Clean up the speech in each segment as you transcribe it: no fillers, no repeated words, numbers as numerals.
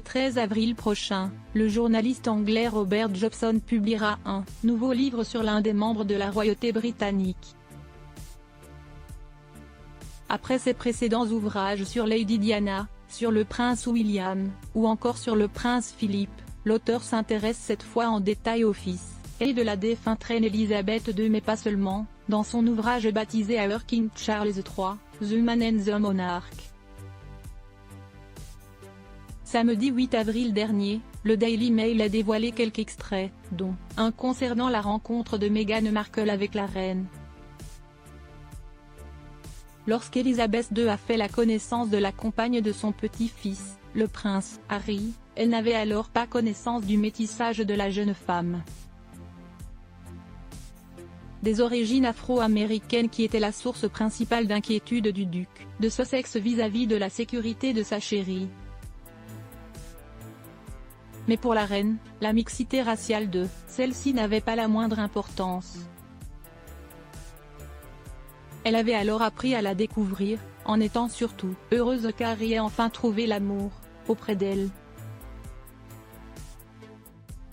Le 13 avril prochain, le journaliste anglais Robert Jobson publiera un nouveau livre sur l'un des membres de la royauté britannique. Après ses précédents ouvrages sur Lady Diana, sur le prince William, ou encore sur le prince Philippe, l'auteur s'intéresse cette fois en détail au fils et de la défunte reine Elisabeth II, mais pas seulement, dans son ouvrage baptisé Our King Charles III, The Man and the Monarch. Samedi 8 avril dernier, le Daily Mail a dévoilé quelques extraits, dont un concernant la rencontre de Meghan Markle avec la reine. Lorsqu'Elisabeth II a fait la connaissance de la compagne de son petit-fils, le prince Harry, elle n'avait alors pas connaissance du métissage de la jeune femme. Des origines afro-américaines qui étaient la source principale d'inquiétude du duc de Sussex vis-à-vis de la sécurité de sa chérie. Mais pour la reine, la mixité raciale de celle-ci n'avait pas la moindre importance. Elle avait alors appris à la découvrir, en étant surtout heureuse qu'Harry ait enfin trouvé l'amour auprès d'elle.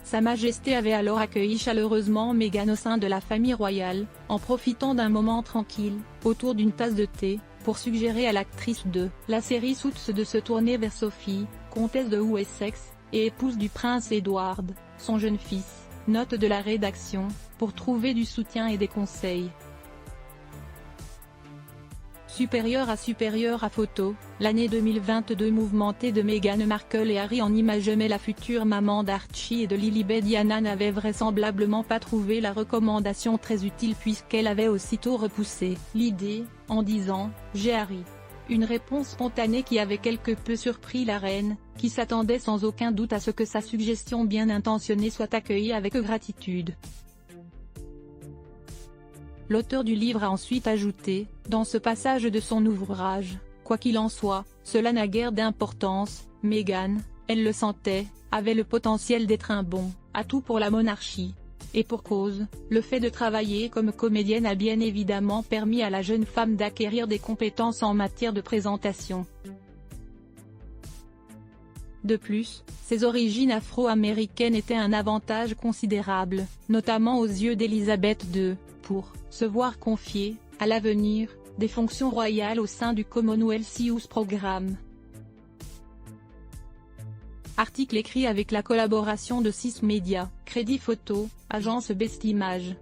Sa Majesté avait alors accueilli chaleureusement Meghan au sein de la famille royale, en profitant d'un moment tranquille, autour d'une tasse de thé, pour suggérer à l'actrice de la série Suits de se tourner vers Sophie, comtesse de Wessex, et épouse du prince Edward, son jeune fils. Note de la rédaction, pour trouver du soutien et des conseils. Supérieur à photo, l'année 2022 mouvementée de Meghan Markle et Harry en images, mais la future maman d'Archie et de Lilibet Diana n'avait vraisemblablement pas trouvé la recommandation très utile, puisqu'elle avait aussitôt repoussé l'idée, en disant « J'ai Harry ». Une réponse spontanée qui avait quelque peu surpris la reine, qui s'attendait sans aucun doute à ce que sa suggestion bien intentionnée soit accueillie avec gratitude. L'auteur du livre a ensuite ajouté, dans ce passage de son ouvrage, « Quoi qu'il en soit, cela n'a guère d'importance, Meghan, elle le sentait, avait le potentiel d'être un bon atout pour la monarchie. Et pour cause, le fait de travailler comme comédienne a bien évidemment permis à la jeune femme d'acquérir des compétences en matière de présentation. De plus, ses origines afro-américaines étaient un avantage considérable, notamment aux yeux d'Elisabeth II, pour se voir confier, à l'avenir, des fonctions royales au sein du Commonwealth Youth Programme. Article écrit avec la collaboration de 6 médias, Crédit Photo, Agence Best Image.